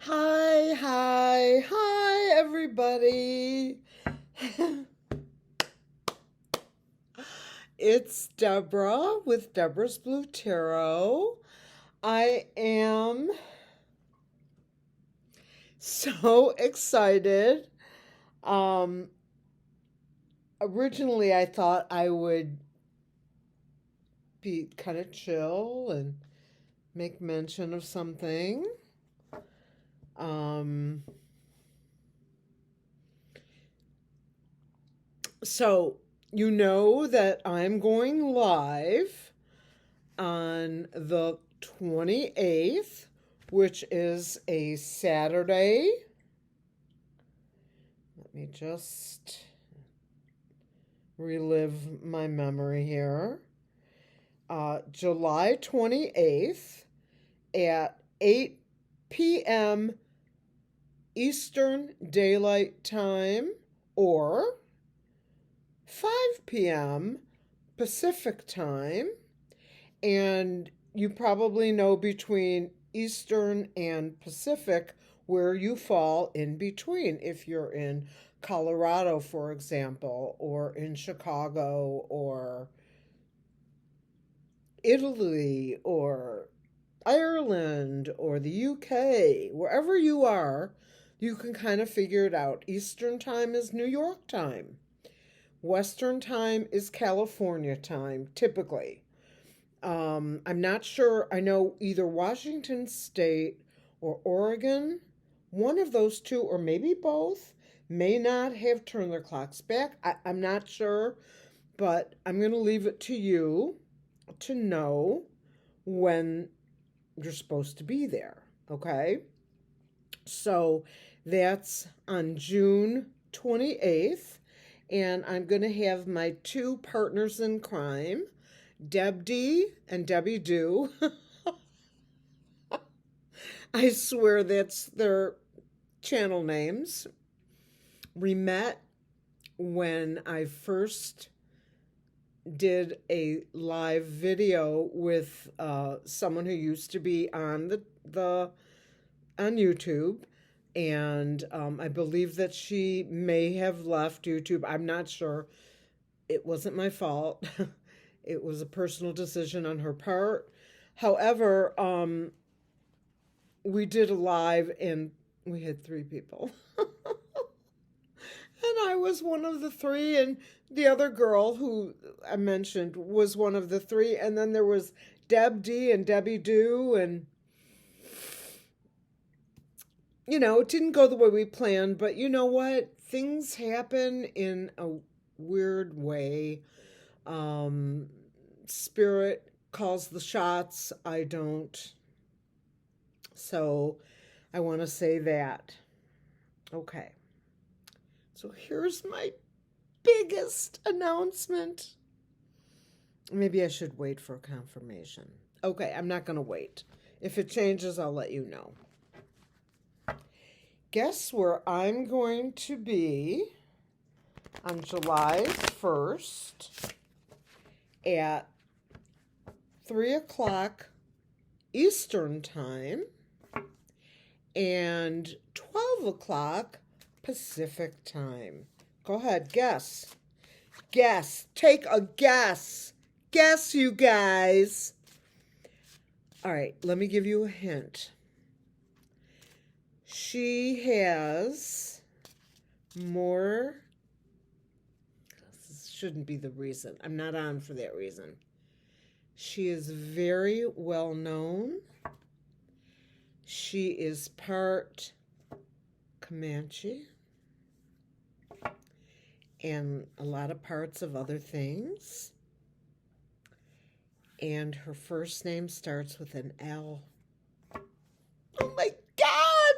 Hi, everybody. It's Deborah with Deborah's Blue Tarot. I am so excited. Um, Originally, I thought I would be kind of chill and make mention of something. Um, so, you know that I'm going live on the 28th, which is a Saturday. Let me just relive my memory here. July 28th at 8 p.m. Eastern Daylight Time or 5 p.m. Pacific Time. And you probably know between Eastern and Pacific where you fall in between. If you're in Colorado, for example, or in Chicago, or Italy, or Ireland, or the UK, wherever you are, you can kind of figure it out. Eastern time is New York time. Western time is California time, typically. I'm not sure. I know either Washington State or Oregon, one of those two, or maybe both, may not have turned their clocks back. I'm not sure, but I'm going to leave it to you to know when you're supposed to be there. Okay? So that's on June 28th, and I'm going to have my two partners in crime, Deb D and Debbie Do. I swear that's their channel names. We met when I first did a live video with someone who used to be on on YouTube, and I believe that she may have left YouTube. I'm not sure. It wasn't my fault. It was a personal decision on her part. However, we did a live and we had 3 people. And I was one of the 3, and the other girl who I mentioned was one of the 3. And then there was Deb D and Debbie Do, and it didn't go the way we planned, but you know what? Things happen in a weird way. Spirit calls the shots. I don't. So I want to say that. Okay. So here's my biggest announcement. Maybe I should wait for confirmation. Okay, I'm not going to wait. If it changes, I'll let you know. Guess where I'm going to be on July 1st at 3 o'clock Eastern Time and 12 o'clock Pacific Time. Go ahead, guess. Guess. Take a guess. Guess, you guys. All right, let me give you a hint. She has more. This shouldn't be the reason. I'm not on for that reason. She is very well known. She is part Comanche and a lot of parts of other things. And her first name starts with an L. Oh my God!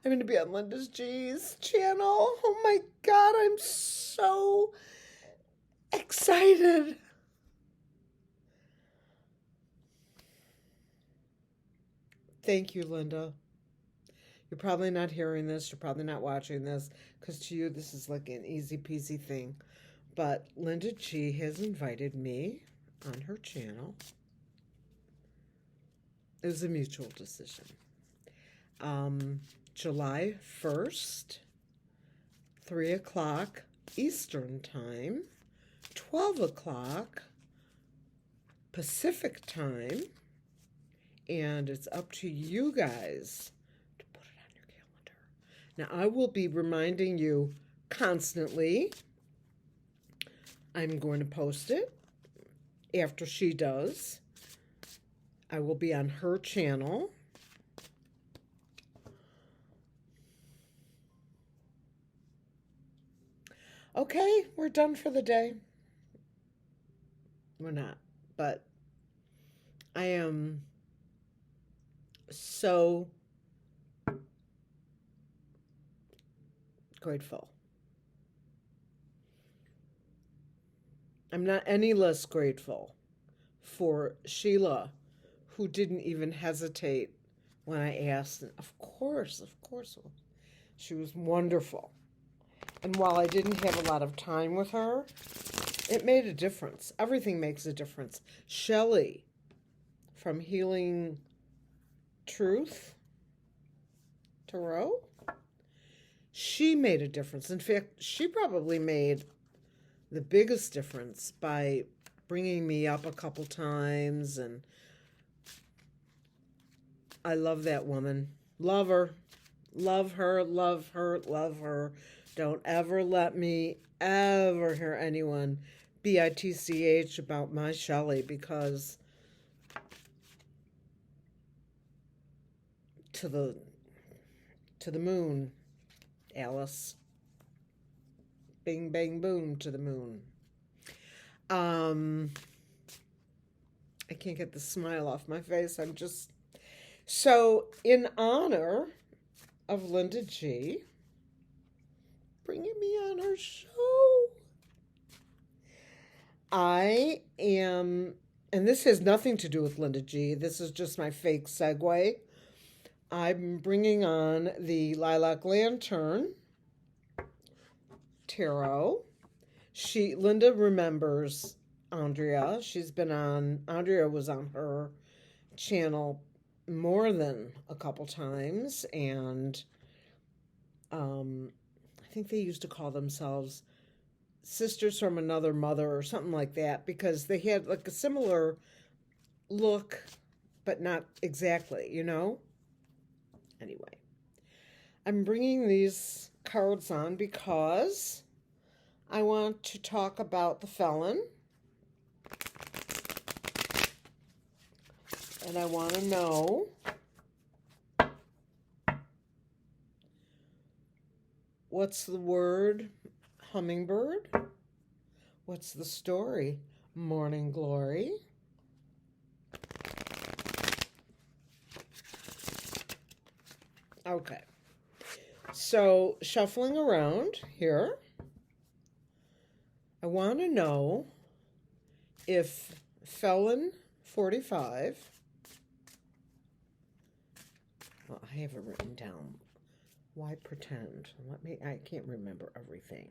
I'm going to be on Linda's G's channel. Oh my God, I'm so excited. Thank you, Linda. You're probably not hearing this. You're probably not watching this, because to you, this is like an easy peasy thing. But Linda G has invited me on her channel. It was a mutual decision. July 1st, 3 o'clock Eastern Time, 12 o'clock Pacific Time, and it's up to you guys to put it on your calendar. Now, I will be reminding you constantly. I'm going to post it after she does. I will be on her channel. Okay, we're done for the day. We're not, but I am so grateful. I'm not any less grateful for Sheila, who didn't even hesitate when I asked. And of course, she was wonderful. And while I didn't have a lot of time with her, it made a difference. Everything makes a difference. Shelley from Healing Truth Tarot, she made a difference. In fact, she probably made the biggest difference by bringing me up a couple times, and I love that woman. Love her. Love her, love her, love her. Don't ever let me ever hear anyone bitch about my Shelley, because to the moon, Alice. Bing, bang, boom, to the moon. I can't get the smile off my face. I'm just... So, in honor of Linda G bringing me on her show, I am... And this has nothing to do with Linda G. This is just my fake segue. I'm bringing on the Lilac Lantern Tarot. Linda remembers Andrea. Andrea was on her channel more than a couple times, and I think they used to call themselves Sisters from Another Mother or something like that, because they had like a similar look, but not exactly, you know? Anyway, I'm bringing these cards on because I want to talk about the Felon. And I want to know what's the word, hummingbird? What's the story, morning glory? Okay, so shuffling around here, I want to know if Felon45, well, I have it written down. Why pretend? I can't remember everything.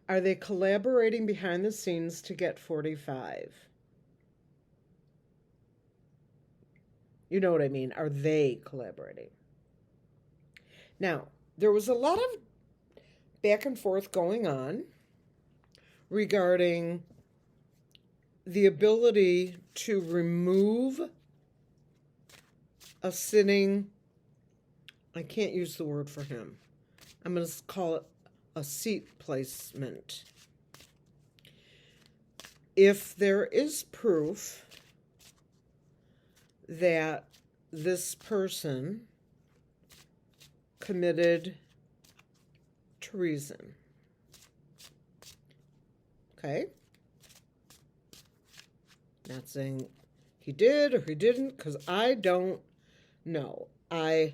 Are they collaborating behind the scenes to get 45? You know what I mean? Are they collaborating? Now, there was a lot of back and forth going on regarding the ability to remove a sitting, I can't use the word for him. I'm going to call it a seat placement. If there is proof that this person committed treason. Okay? Not saying he did or he didn't, because I don't know. I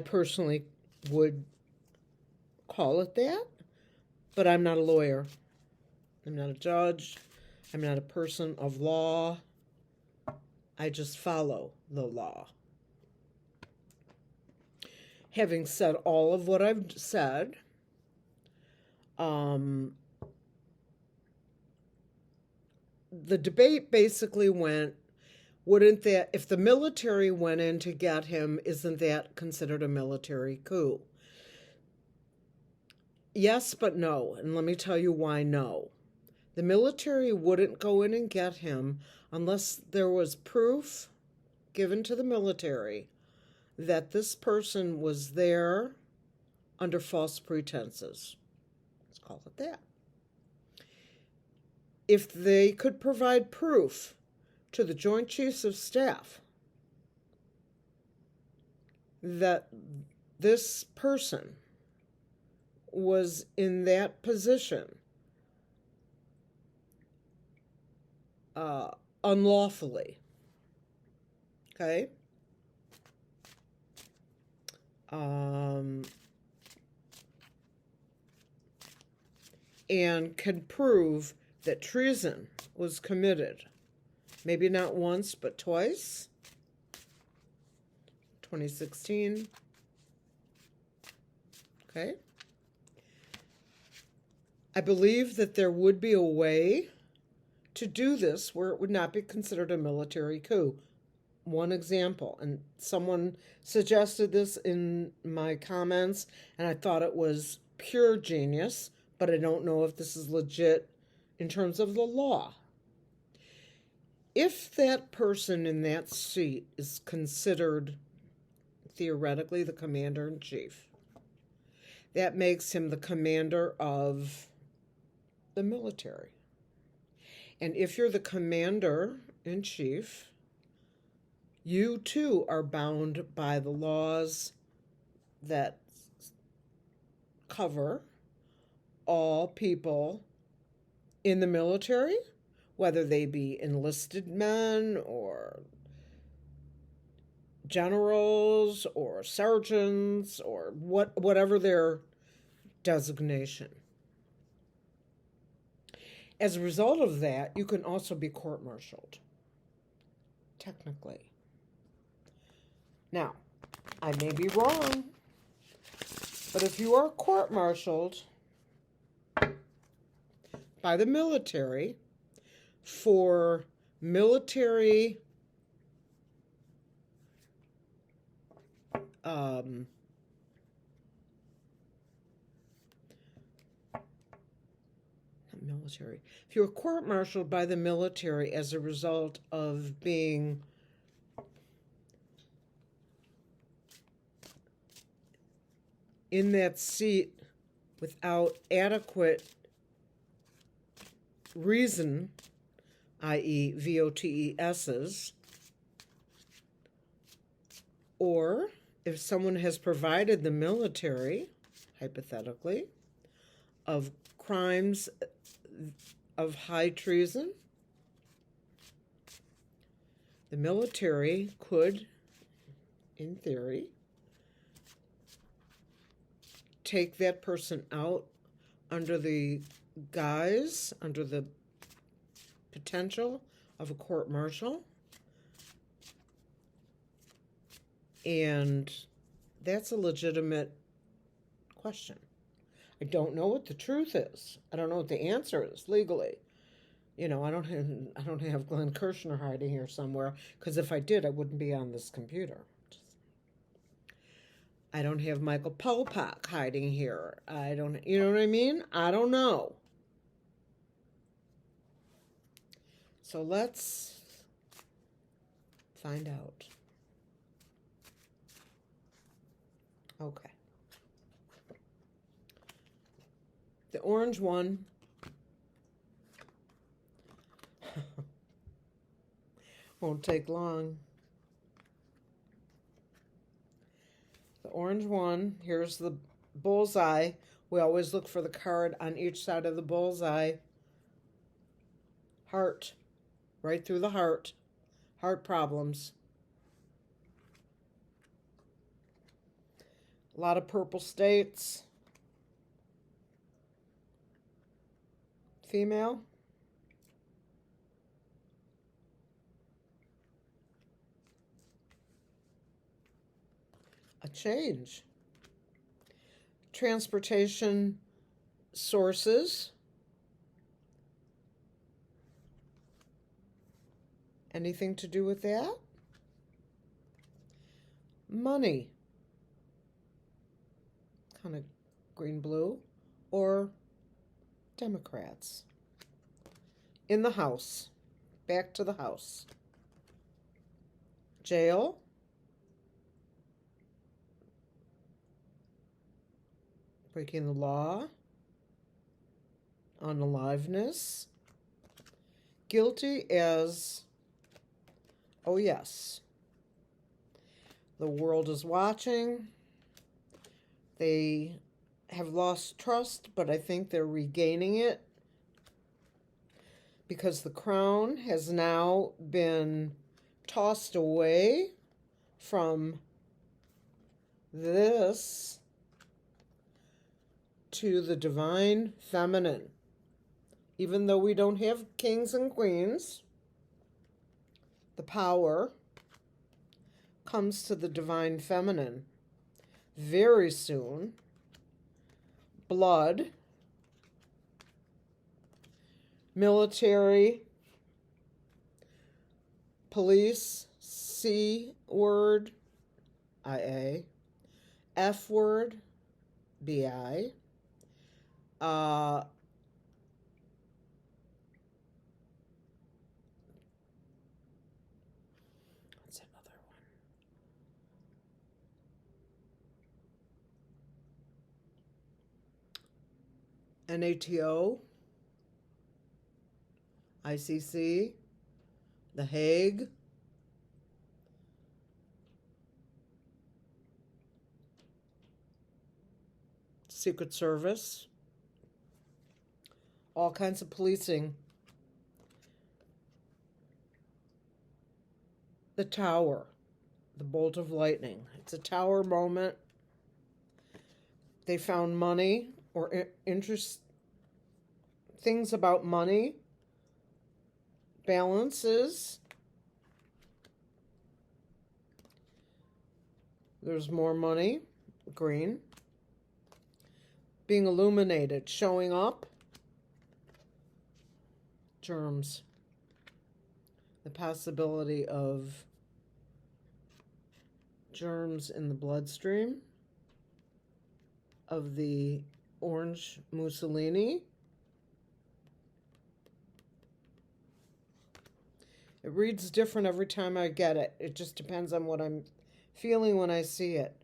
personally would call it that, but I'm not a lawyer. I'm not a judge. I'm not a person of law. I just follow the law. Having said all of what I've said, the debate basically went, Wouldn't that, if the military went in to get him, isn't that considered a military coup? Yes, but no. And let me tell you why no. The military wouldn't go in and get him unless there was proof given to the military that this person was there under false pretenses. Let's call it that. If they could provide proof to the Joint Chiefs of Staff that this person was in that position unlawfully, okay, and can prove that treason was committed, maybe not once, but twice, 2016, okay, I believe that there would be a way to do this where it would not be considered a military coup. One example, and someone suggested this in my comments, and I thought it was pure genius, but I don't know if this is legit in terms of the law. If that person in that seat is considered theoretically the commander-in-chief, that makes him the commander of the military. And if you're the commander-in-chief, you too are bound by the laws that cover all people in the military, whether they be enlisted men or generals or sergeants or whatever their designation. As a result of that, you can also be court-martialed, technically. Now, I may be wrong, but if you are court-martialed by the military for military if you're court-martialed by the military as a result of being in that seat without adequate reason, i.e. VOTESs, or if someone has provided the military, hypothetically, of crimes of high treason, the military could, in theory, take that person out under the guise, under the potential of a court-martial. And that's a legitimate question. I don't know what the truth is. I don't know what the answer is legally. You know, I don't have Glenn Kirshner hiding here somewhere, because if I did, I wouldn't be on this computer. I don't have Michael Popak hiding here. I don't, you know what I mean? I don't know. So let's find out. Okay. The orange one won't take long. The orange one, here's the bullseye. We always look for the card on each side of the bullseye. Heart, right through the heart. Heart problems. A lot of purple states. Female. A change. Transportation sources. Anything to do with that? Money. Kind of green-blue. Or Democrats. In the house. Back to the house. Jail. Breaking the law. Unaliveness. Guilty as, oh yes, the world is watching. They have lost trust, but I think they're regaining it because the crown has now been tossed away from this to the divine feminine. Even though we don't have kings and queens, the power comes to the divine feminine very soon. Blood, military, police, C word, IA, F word, BI, what's another one? NATO, ICC, The Hague, Secret Service, all kinds of policing. The tower, the bolt of lightning. It's a tower moment. They found money or things about money, balances. There's more money, green. Being illuminated, showing up. Germs. The possibility of germs in the bloodstream of the orange Mussolini. It reads different every time I get it. It just depends on what I'm feeling when I see it.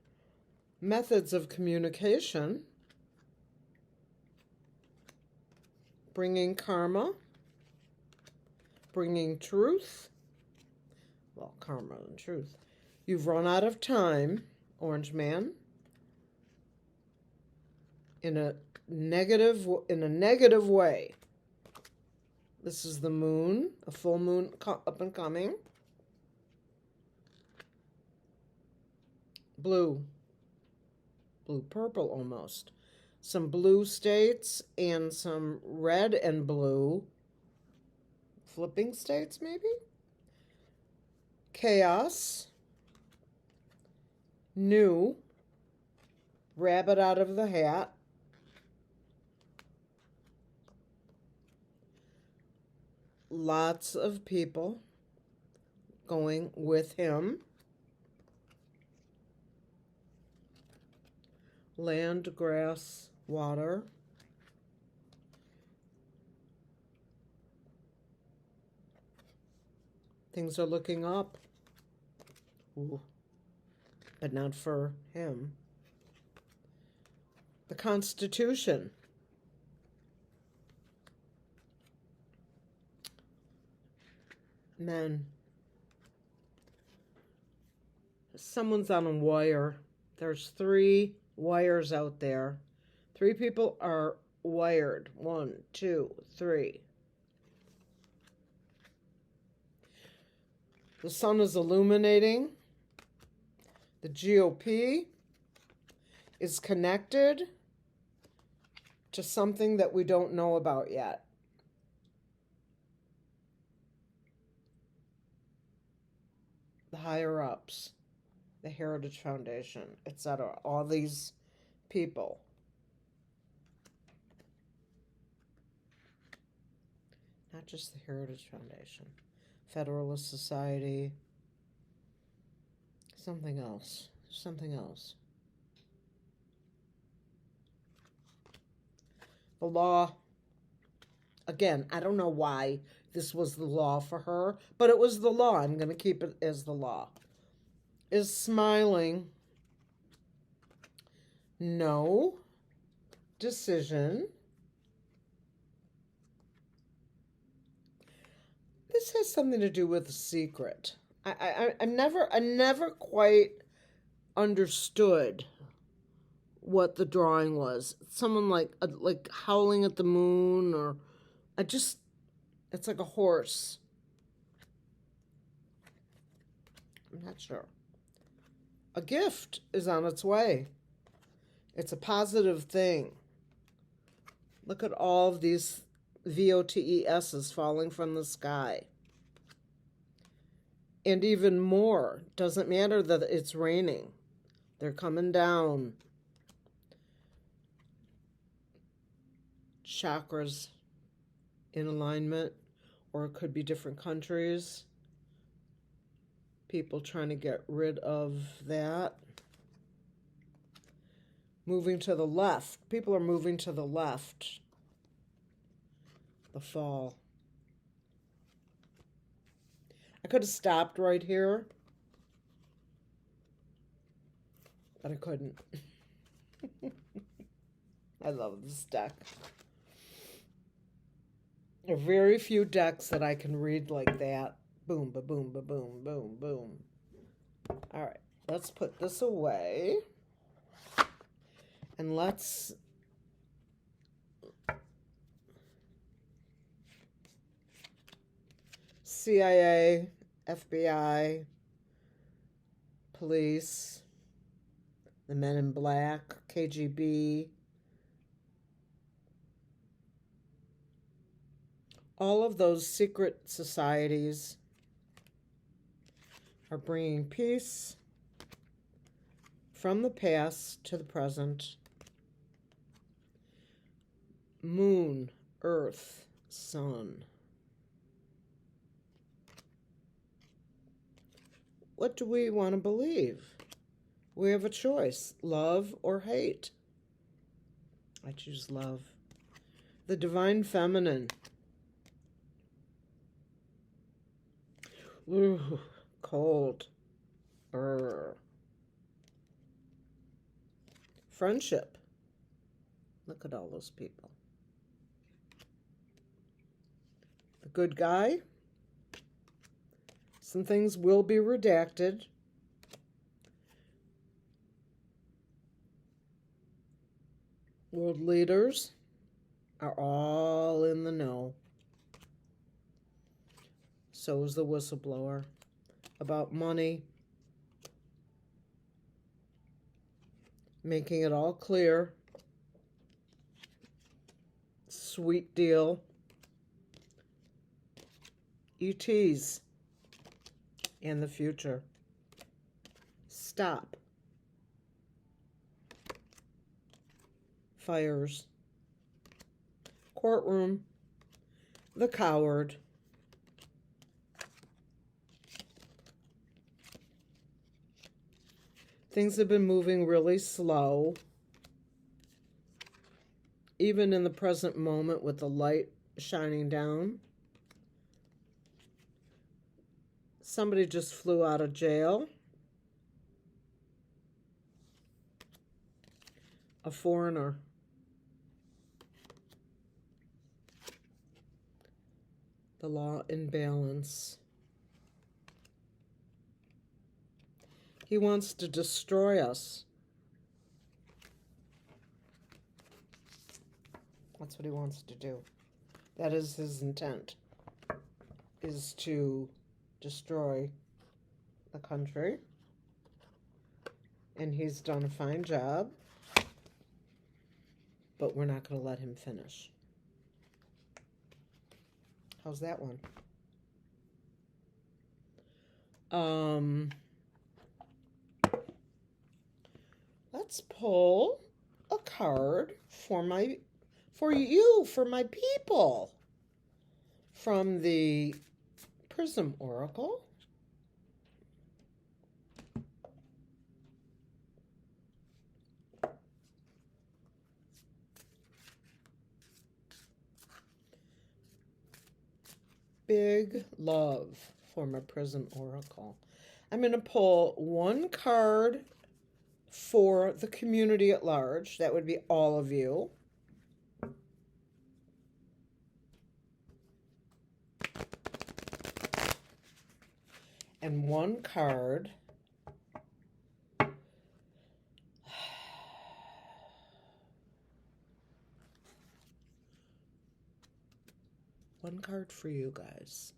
Methods of communication. Bringing karma. Bringing truth. Well, karma and truth. You've run out of time, Orange Man. In a negative way. This is the moon, a full moon up and coming. Blue. Blue-purple almost. Some blue states and some red and blue. Flipping states, maybe? Chaos. New. Rabbit out of the hat. Lots of people going with him. Land, grass, water. Things are looking up. Ooh. But not for him. The Constitution. Men. Someone's on a wire. There's 3 wires out there. 3 people are wired. 1, 2, 3. The sun is illuminating. The GOP is connected to something that we don't know about yet. The higher-ups, the Heritage Foundation, etc. All these people. Not just the Heritage Foundation. Federalist Society. Something else. Something else. The law. Again, I don't know why this was the law for her, but it was the law. I'm going to keep it as the law. Is smiling. No. Decision. This has something to do with a secret. I never quite understood what the drawing was. Someone like howling at the moon, or it's like a horse. I'm not sure. A gift is on its way. It's a positive thing. Look at all of these VOTESs falling from the sky. And even more, doesn't matter that it's raining. They're coming down. Chakras in alignment, or it could be different countries. People trying to get rid of that. Moving to the left. People are moving to the left. The fall. I could have stopped right here, but I couldn't. I love this deck. There are very few decks that I can read like that. Boom, ba boom, ba boom, boom, boom. All right, let's put this away. And let's CIA, FBI, police, the Men in Black, KGB, all of those secret societies are bringing peace from the past to the present. Moon, Earth, Sun. What do we want to believe? We have a choice, love or hate. I choose love. The divine feminine. Ooh, cold. Friendship. Look at all those people. The good guy. Some things will be redacted. World leaders are all in the know. So is the whistleblower. About money. Making it all clear. Sweet deal. ETs. In the future. Stop. Fires. Courtroom. The coward. Things have been moving really slow. Even in the present moment with the light shining down. Somebody just flew out of jail. A foreigner. The law in balance. He wants to destroy us. That's what he wants to do. That is his intent, is to destroy the country. And he's done a fine job, but we're not going to let him finish. How's that one? Let's pull a card for you, for my people, from the Prism Oracle. Big love for my Prism Oracle. I'm going to pull one card for the community at large. That would be all of you. And one card for you guys.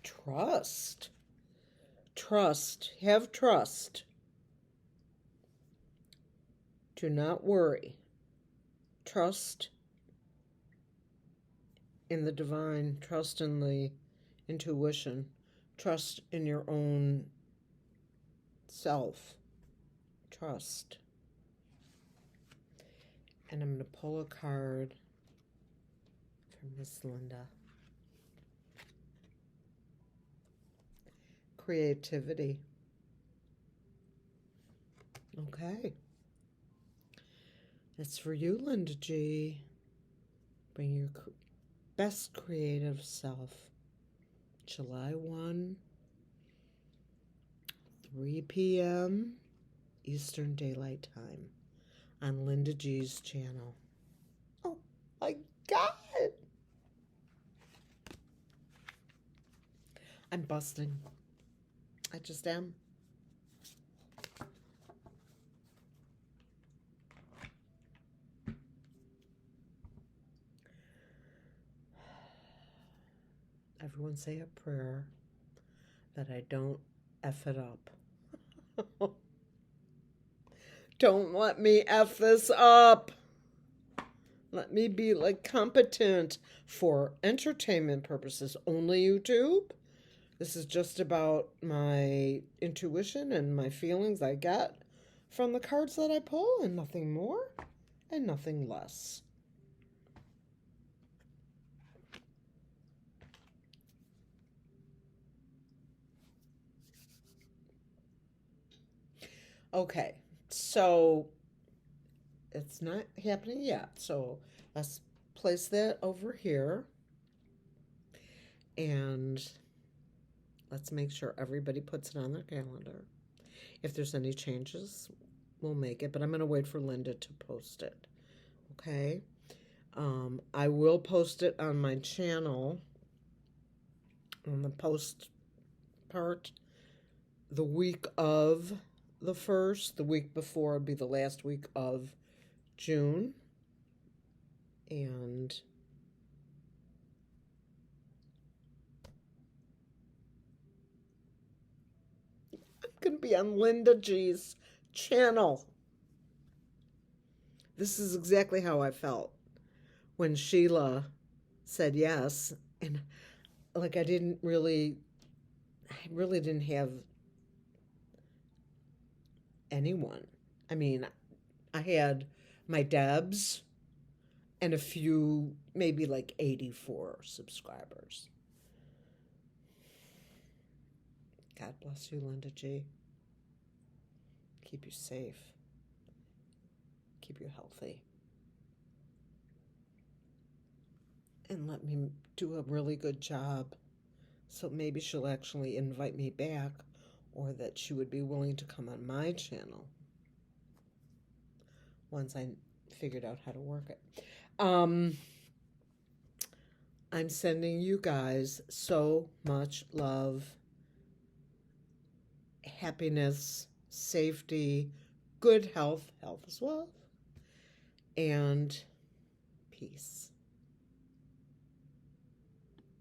Trust. Trust. Have trust. Do not worry. Trust in the divine. Trust in the intuition. Trust in your own self. Trust. And I'm going to pull a card for Miss Linda. Creativity. Okay. That's for you, Linda G. Bring your best creative self. July 1, 3 p.m. Eastern Daylight Time on Linda G's channel. Oh my God! I'm busting. I just am. Everyone say a prayer that I don't F it up. Don't let me F this up. Let me be like competent for entertainment purposes. Only YouTube. This is just about my intuition and my feelings I get from the cards that I pull, and nothing more and nothing less. Okay, so it's not happening yet. So let's place that over here. And let's make sure everybody puts it on their calendar. If there's any changes, we'll make it. But I'm going to wait for Linda to post it. Okay? I will post it on my channel, on the post part, the week of the 1st. The week before would be the last week of June. And I'm going to be on Linda G's channel. This is exactly how I felt when Sheila said yes. And like I really didn't have anyone. I mean, I had my Debs and a few, maybe like 84 subscribers. God bless you, Linda G. Keep you safe. Keep you healthy. And let me do a really good job. So maybe she'll actually invite me back, or that she would be willing to come on my channel once I figured out how to work it. I'm sending you guys so much love, happiness, safety, good health, health as well, and peace.